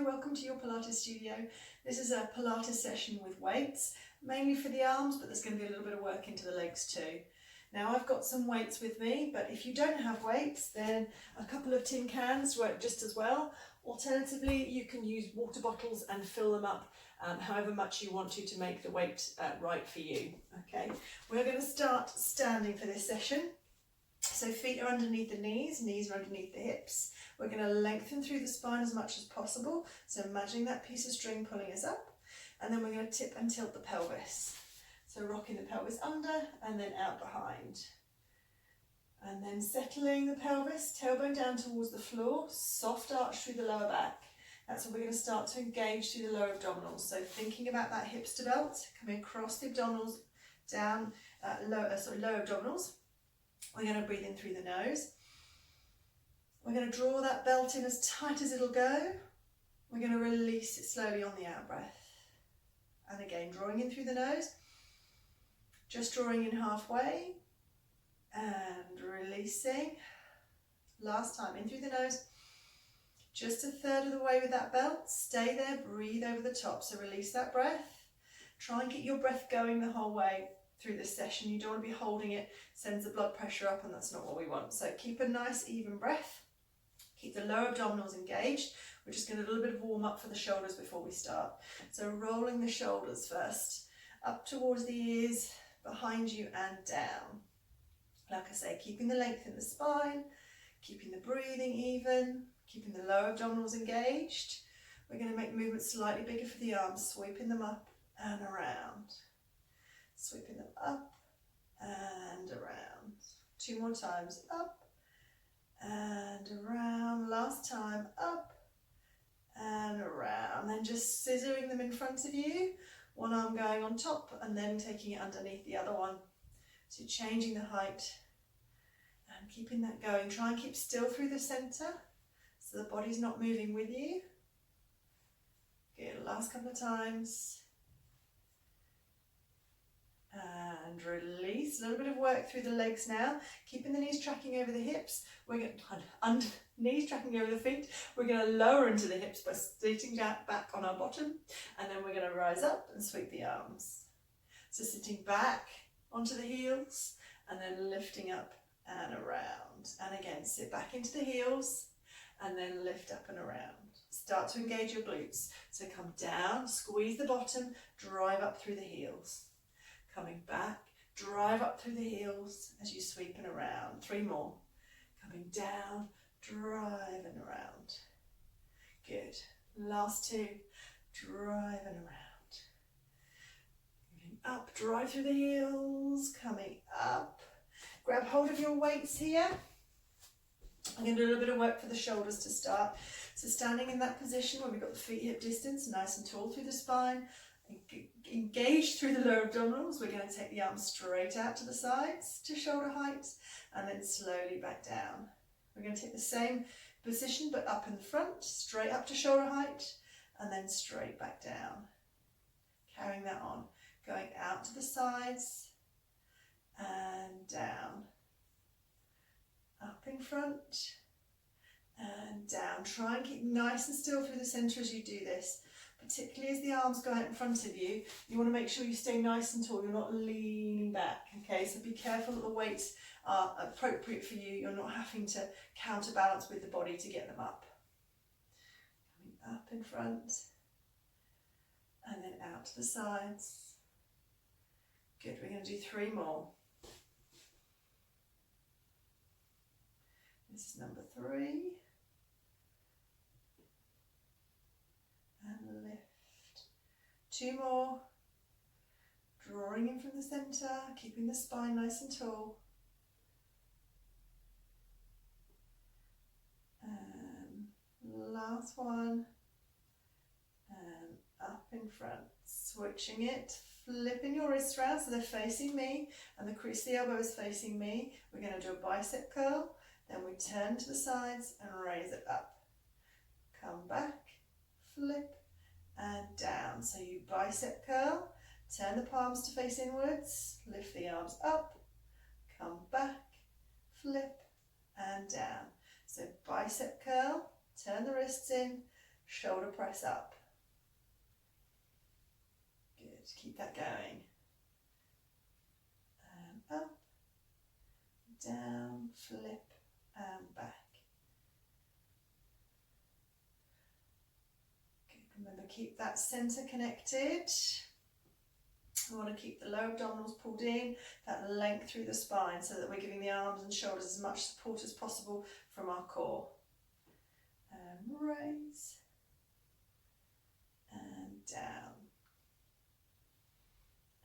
welcome to your Pilates studio. This is a Pilates session with weights, mainly for the arms, but there's going to be a little bit of work into the legs too. Now I've got some weights with me, but if you don't have weights, then a couple of tin cans work just as well. Alternatively, you can use water bottles and fill them up however much you want to make the weight right for you. Okay, we're going to start standing for this session. So feet are underneath the knees are underneath the hips. We're going to lengthen through the spine as much as possible. So imagining that piece of string pulling us up, and then we're going to tip and tilt the pelvis. So rocking the pelvis under and then out behind. And then settling the pelvis, tailbone down towards the floor, soft arch through the lower back. That's when we're going to start to engage through the lower abdominals. So thinking about that hips to belt, coming across the abdominals, down, lower abdominals. We're going to breathe in through the nose. We're going to draw that belt in as tight as it'll go. We're going to release it slowly on the out breath. And again, drawing in through the nose. Just drawing in halfway. And releasing. Last time, in through the nose. Just a third of the way with that belt. Stay there, breathe over the top. So release that breath. Try and get your breath going the whole way through this session. You don't want to be holding it, sends the blood pressure up, and that's not what we want. So keep a nice even breath. Keep the lower abdominals engaged. We're just going to do a little bit of warm up for the shoulders before we start. So rolling the shoulders first, up towards the ears, behind you and down. Like I say, keeping the length in the spine, keeping the breathing even, keeping the lower abdominals engaged. We're going to make movements slightly bigger for the arms, sweeping them up and around. Sweeping them up and around. 2 more times, up and around. Last time, up and around. Then just scissoring them in front of you. One arm going on top and then taking it underneath the other one. So changing the height and keeping that going. Try and keep still through the center so the body's not moving with you. Good, last couple of times. And release. A little bit of work through the legs now. Keeping the knees tracking over the hips. We're going to knees tracking over the feet. We're going to lower into the hips by sitting back on our bottom, and then we're going to rise up and sweep the arms. So sitting back onto the heels and then lifting up and around. And again, sit back into the heels and then lift up and around. Start to engage your glutes. So come down, squeeze the bottom, drive up through the heels. Coming back, drive up through the heels as you sweep and around. 3 more. Coming down, drive and around. Good. Last 2. Drive and around. Moving up, drive through the heels. Coming up. Grab hold of your weights here. I'm going to do a little bit of work for the shoulders to start. So standing in that position where we've got the feet hip distance, nice and tall through the spine. Engage through the lower abdominals. We're going to take the arms straight out to the sides to shoulder height and then slowly back down. We're going to take the same position but up in the front, straight up to shoulder height and then straight back down. Carrying that on, going out to the sides and down. Up in front and down. Try and keep nice and still through the centre as you do this. Particularly as the arms go out in front of you, you want to make sure you stay nice and tall, you're not leaning back, okay? So be careful that the weights are appropriate for you, you're not having to counterbalance with the body to get them up. Coming up in front, and then out to the sides. Good, we're going to do 3 more. This is number 3. And lift. 2 more. Drawing in from the centre, keeping the spine nice and tall. And last one. And up in front. Switching it, flipping your wrists around so they're facing me and the crease of the elbow is facing me. We're going to do a bicep curl. Then we turn to the sides and raise it up. Come back. Flip and down. So you bicep curl, turn the palms to face inwards, lift the arms up, come back, flip and down. So bicep curl, turn the wrists in, shoulder press up. Good, keep that going. And up, down, flip, and back. Good, remember, keep that center connected. We want to keep the lower abdominals pulled in, that length through the spine, so that we're giving the arms and shoulders as much support as possible from our core. And raise, and down,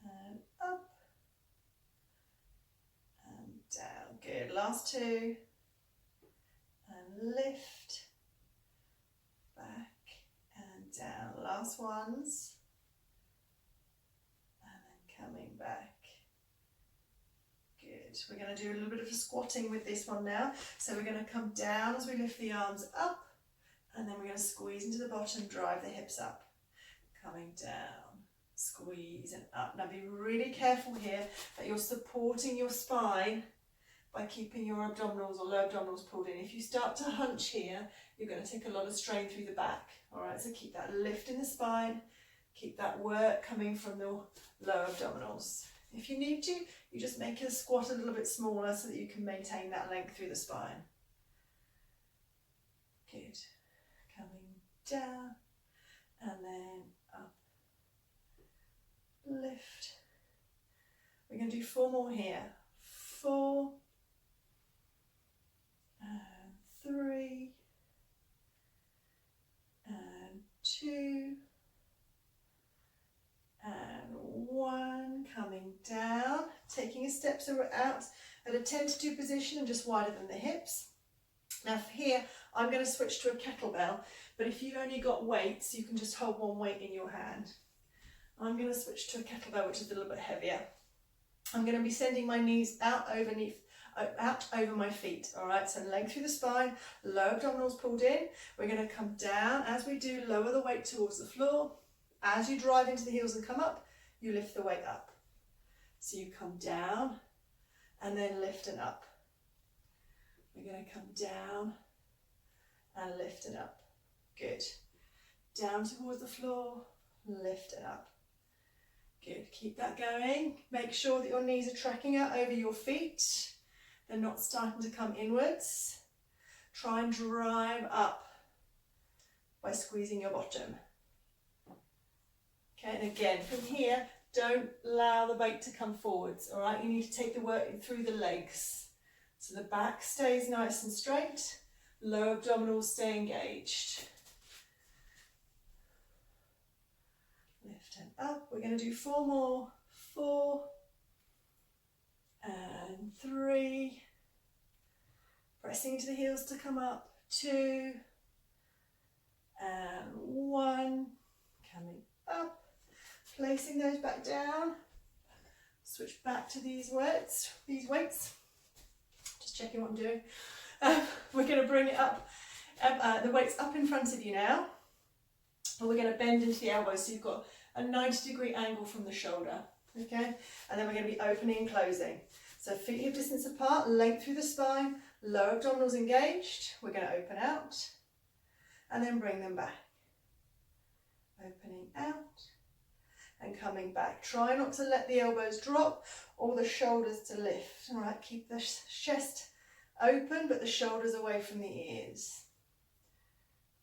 and up, and down. Good, last two, and lift, back, and down. Last ones. Coming back. Good. We're going to do a little bit of squatting with this one now. So we're going to come down as we lift the arms up, and then we're going to squeeze into the bottom, drive the hips up. Coming down, squeeze and up. Now be really careful here that you're supporting your spine by keeping your abdominals or lower abdominals pulled in. If you start to hunch here, you're going to take a lot of strain through the back. All right, so keep that lift in the spine. Keep that work coming from the lower abdominals. If you need to, you just make a squat a little bit smaller so that you can maintain that length through the spine. Good. Coming down and then up. Lift. We're going to do 4 more here. 4 and 3 and 2 and 1, coming down, taking a step so we're out at a tentative position and just wider than the hips. Now for here, I'm going to switch to a kettlebell, but if you've only got weights, you can just hold one weight in your hand. I'm going to switch to a kettlebell, which is a little bit heavier. I'm going to be sending my knees out over my feet, all right? So length through the spine, lower abdominals pulled in. We're going to come down. As we do, lower the weight towards the floor. As you drive into the heels and come up, you lift the weight up. So you come down and then lift and up. We're going to come down and lift and up. Good. Down towards the floor, lift and up. Good. Keep that going. Make sure that your knees are tracking out over your feet. They're not starting to come inwards. Try and drive up by squeezing your bottom. Okay, and again, from here, don't allow the weight to come forwards, all right? You need to take the work through the legs. So the back stays nice and straight, lower abdominals stay engaged. Lift and up. We're going to do 4 more. 4 and 3. Pressing into the heels to come up. 2 and 1. Coming up. Placing those back down. Switch back to these weights. Just checking what I'm doing. We're going to bring it up, the weights up in front of you now. And we're going to bend into the elbows so you've got a 90-degree angle from the shoulder. Okay? And then we're going to be opening and closing. So feet hip distance apart, length through the spine, lower abdominals engaged. We're going to open out and then bring them back. Opening out. And coming back. Try not to let the elbows drop or the shoulders to lift. All right, keep the chest open but the shoulders away from the ears.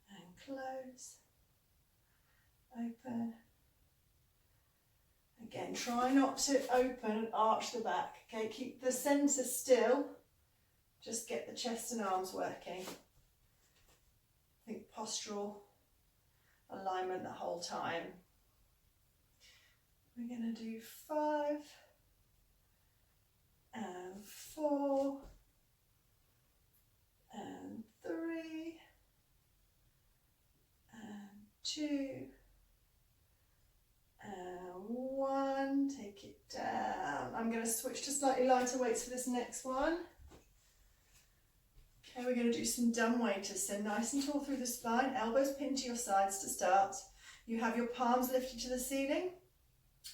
And close. Open. Again, try not to open and arch the back. Okay, keep the centre still. Just get the chest and arms working. Think postural alignment the whole time. We're going to do 5 and 4 and 3 and 2 and 1. Take it down. I'm going to switch to slightly lighter weights for this next one. Okay, we're going to do some dumb waiters. So nice and tall through the spine, elbows pinned to your sides to start. You have your palms lifted to the ceiling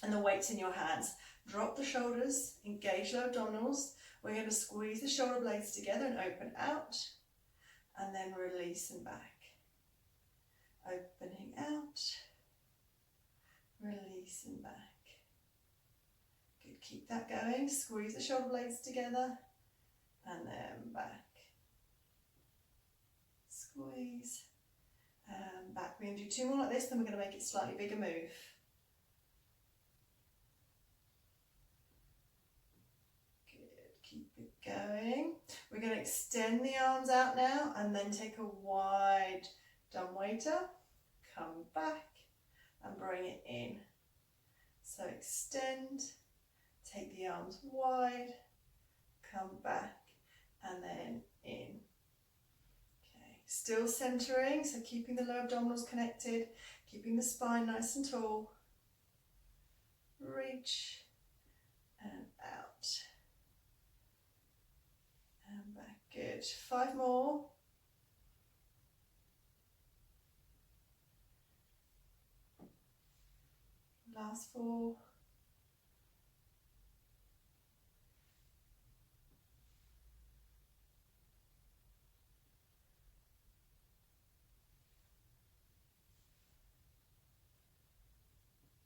and the weights in your hands. Drop the shoulders, engage lower abdominals. We're going to squeeze the shoulder blades together and open out, and then release and back. opening out, releasing back. Good, keep that going. Squeeze the shoulder blades together and then back. Squeeze and back. We're going to do 2 more like this, then we're going to make it a slightly bigger move. Keep it going. We're going to extend the arms out now and then take a wide dumbwaiter, come back and bring it in. So extend, take the arms wide, come back and then in. Okay, still centering, so keeping the lower abdominals connected, keeping the spine nice and tall. Reach and out. And back, good. 5 more. Last 4.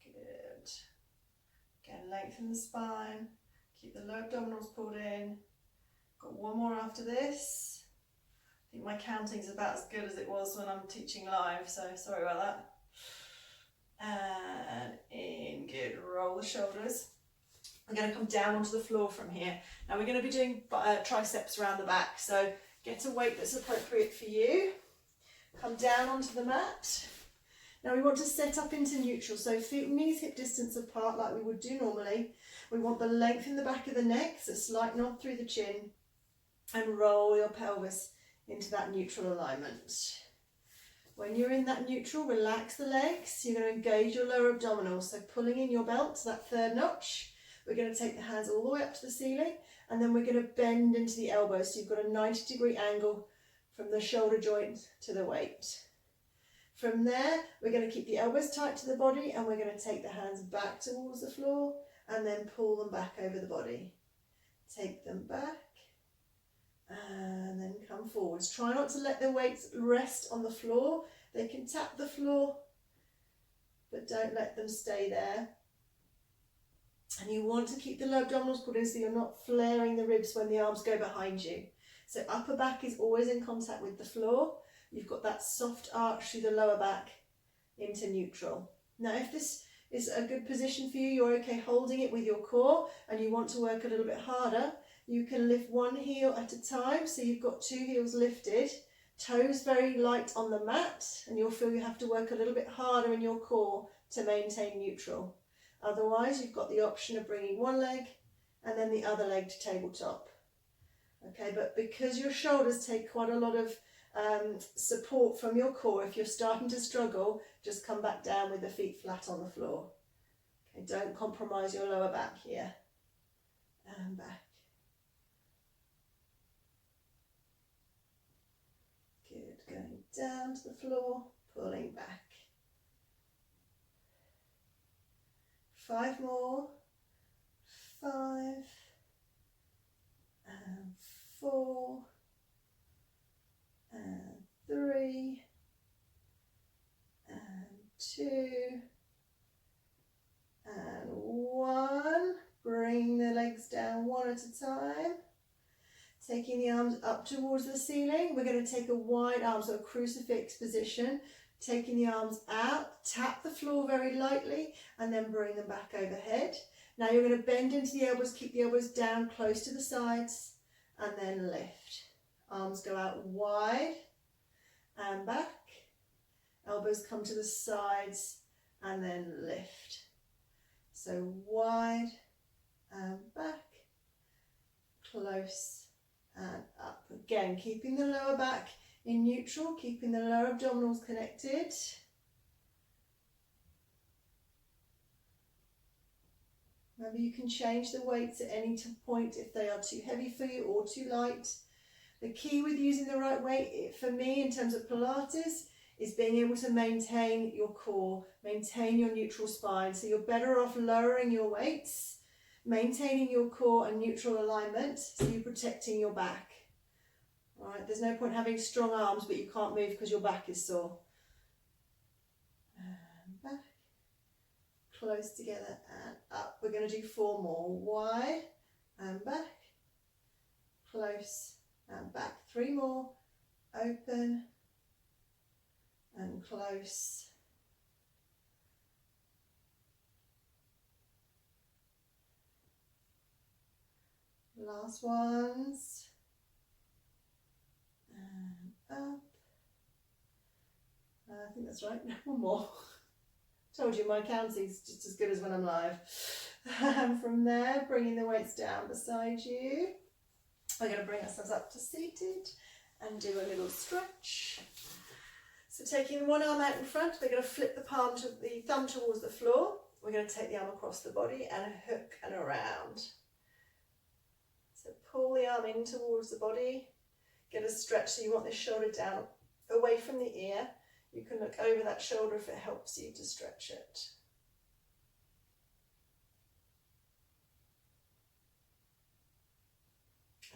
Good. Again, lengthen the spine. Keep the lower abdominals pulled in. Got 1 more after this. I think my counting is about as good as it was when I'm teaching live, so sorry about that. And in, good, roll the shoulders. I'm going to come down onto the floor from here. Now we're going to be doing triceps around the back, so get a weight that's appropriate for you. Come down onto the mat. Now we want to set up into neutral, so feet, knees hip distance apart like we would do normally. We want the length in the back of the neck, so slight nod through the chin, and roll your pelvis into that neutral alignment. When you're in that neutral, relax the legs. You're going to engage your lower abdominals, so pulling in your belt to that 3rd notch. We're going to take the hands all the way up to the ceiling, and then we're going to bend into the elbows, so you've got a 90-degree angle from the shoulder joint to the weight. From there, we're going to keep the elbows tight to the body, and we're going to take the hands back towards the floor and then pull them back over the body. Take them back and then come forwards. Try not to let the weights rest on the floor. They can tap the floor, but don't let them stay there. And you want to keep the lower abdominals pulled in so you're not flaring the ribs when the arms go behind you. So upper back is always in contact with the floor. You've got that soft arch through the lower back into neutral. Now if this is a good position for you, you're okay holding it with your core and you want to work a little bit harder, you can lift 1 heel at a time. So you've got 2 heels lifted, toes very light on the mat, and you'll feel you have to work a little bit harder in your core to maintain neutral. Otherwise, you've got the option of bringing 1 leg and then the other leg to tabletop. Okay, but because your shoulders take quite a lot of support from your core, if you're starting to struggle, just come back down with the feet flat on the floor. Okay, don't compromise your lower back here. And back. Good, going down to the floor, pulling back. 5 more. 5 and 4 and 3 and 2 and 1. Bring the legs down 1 at a time. Taking the arms up towards the ceiling. We're going to take a wide arm, so a crucifix position. Taking the arms out, tap the floor very lightly and then bring them back overhead. Now you're going to bend into the elbows, keep the elbows down close to the sides and then lift. Arms go out wide and back. Elbows come to the sides and then lift. So wide and back, close and up. Again, keeping the lower back in neutral, keeping the lower abdominals connected. Maybe you can change the weights at any point if they are too heavy for you or too light. The key with using the right weight, for me in terms of Pilates, is being able to maintain your core, maintain your neutral spine. So you're better off lowering your weights, maintaining your core and neutral alignment, so you're protecting your back. All right, there's no point having strong arms but you can't move because your back is sore. close together and up. We're going to do 4 more. Wide and back, close and back. 3 more. Open and close. Last ones. And up. I think that's right. One more. Told you my counting's just as good as when I'm live. And from there, bringing the weights down beside you. We're going to bring ourselves up to seated and do a little stretch. So taking one arm out in front, we're going to flip the thumb towards the floor. We're going to take the arm across the body and hook and around. So pull the arm in towards the body. Get a stretch, so you want this shoulder down away from the ear. You can look over that shoulder if it helps you to stretch it.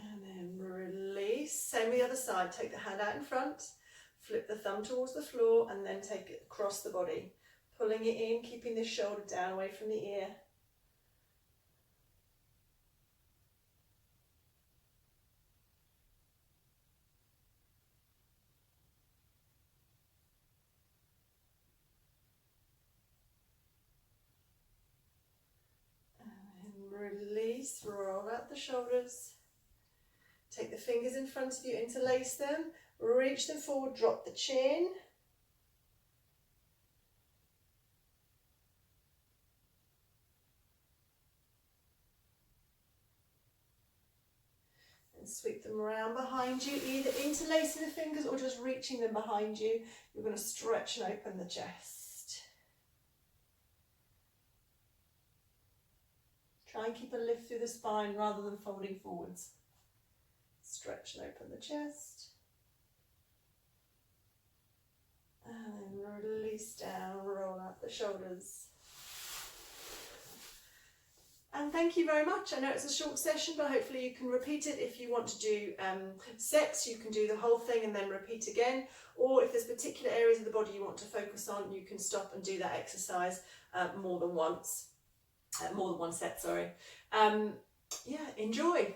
And then release. Same with the other side. Take the hand out in front, flip the thumb towards the floor, and then take it across the body. Pulling it in, keeping this shoulder down away from the ear. Release, roll out the shoulders. Take the fingers in front of you, interlace them, reach them forward, drop the chin. And sweep them around behind you, either interlacing the fingers or just reaching them behind you. You're going to stretch and open the chest. Try and keep a lift through the spine rather than folding forwards. Stretch and open the chest. And then release down, roll out the shoulders. And thank you very much. I know it's a short session, but hopefully you can repeat it. If you want to do sets, you can do the whole thing and then repeat again. Or if there's particular areas of the body you want to focus on, you can stop and do that exercise more than once. More than one set, sorry. Yeah, enjoy.